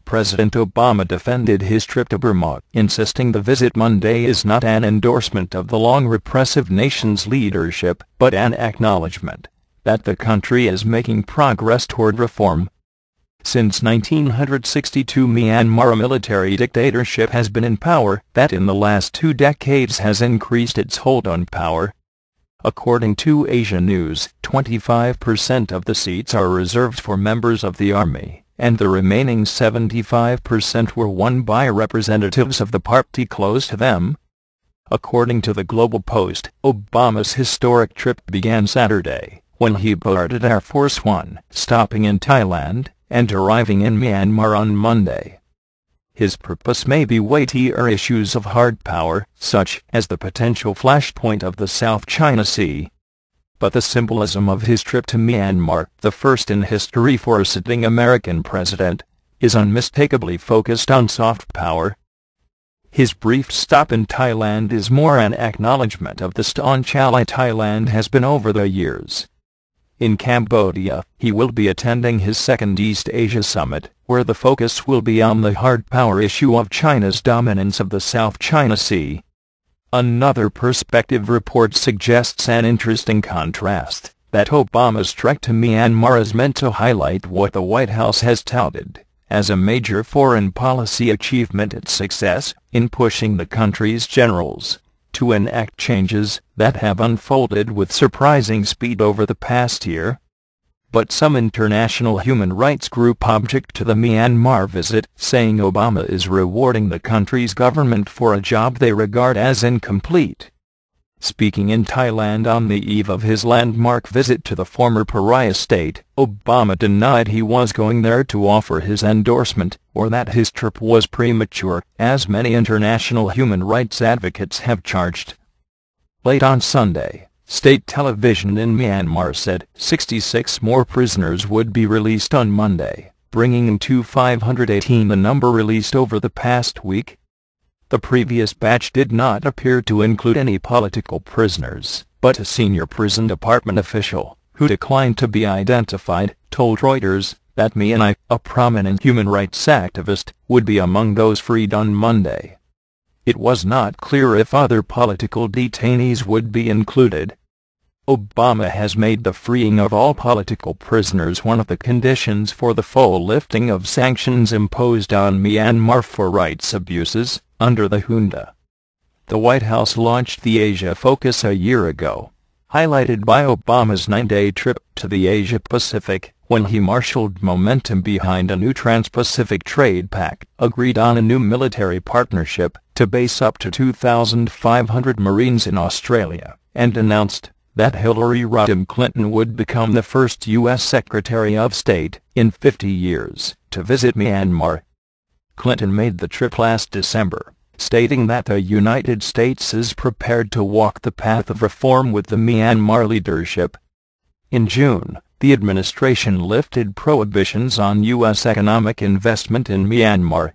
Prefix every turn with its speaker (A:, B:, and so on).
A: President Obama defended his trip to Burma, insisting the visit Monday is not an endorsement of the long repressive nation's leadership, but an acknowledgement that the country is making progress toward reform. Since 1962, Myanmar, a military dictatorship, has been in power that in the last 2 decades has increased its hold on power. According to Asia News, 25% of the seats are reserved for members of the army, and the remaining 75% were won by representatives of the party close to them. According to the Global Post, Obama's historic trip began Saturday, when he boarded Air Force One, stopping in Thailand, and arriving in Myanmar on Monday. His purpose may be weightier issues of hard power, such as the potential flashpoint of the South China Sea. But the symbolism of his trip to Myanmar, the first in history for a sitting American president, is unmistakably focused on soft power. His brief stop in Thailand is more an acknowledgement of the staunch ally Thailand has been over the years. In Cambodia, he will be attending his second East Asia Summit, where the focus will be on the hard power issue of China's dominance of the South China Sea. Another perspective report suggests an interesting contrast, that Obama's trek to Myanmar is meant to highlight what the White House has touted as a major foreign policy achievement, its success in pushing the country's generals to enact changes that have unfolded with surprising speed over the past year. But some international human rights group object to the Myanmar visit, saying Obama is rewarding the country's government for a job they regard as incomplete. Speaking in Thailand on the eve of his landmark visit to the former pariah state, Obama denied he was going there to offer his endorsement, or that his trip was premature, as many international human rights advocates have charged. Late on Sunday, state television in Myanmar said 66 more prisoners would be released on Monday, bringing to 518 the number released over the past week. The previous batch did not appear to include any political prisoners, but a senior prison department official, who declined to be identified, told Reuters that Myanmar, a prominent human rights activist, would be among those freed on Monday. It was not clear if other political detainees would be included. Obama has made the freeing of all political prisoners one of the conditions for the full lifting of sanctions imposed on Myanmar for rights abuses under the junta. The White House launched the Asia Focus a year ago, highlighted by Obama's 9-day trip to the Asia-Pacific, when he marshaled momentum behind a new Trans-Pacific Trade Pact, agreed on a new military partnership to base up to 2,500 Marines in Australia, and announced that Hillary Rodham Clinton would become the first U.S. Secretary of State in 50 years to visit Myanmar. Clinton made the trip last December, stating that the United States is prepared to walk the path of reform with the Myanmar leadership. In June, the administration lifted prohibitions on U.S. economic investment in Myanmar,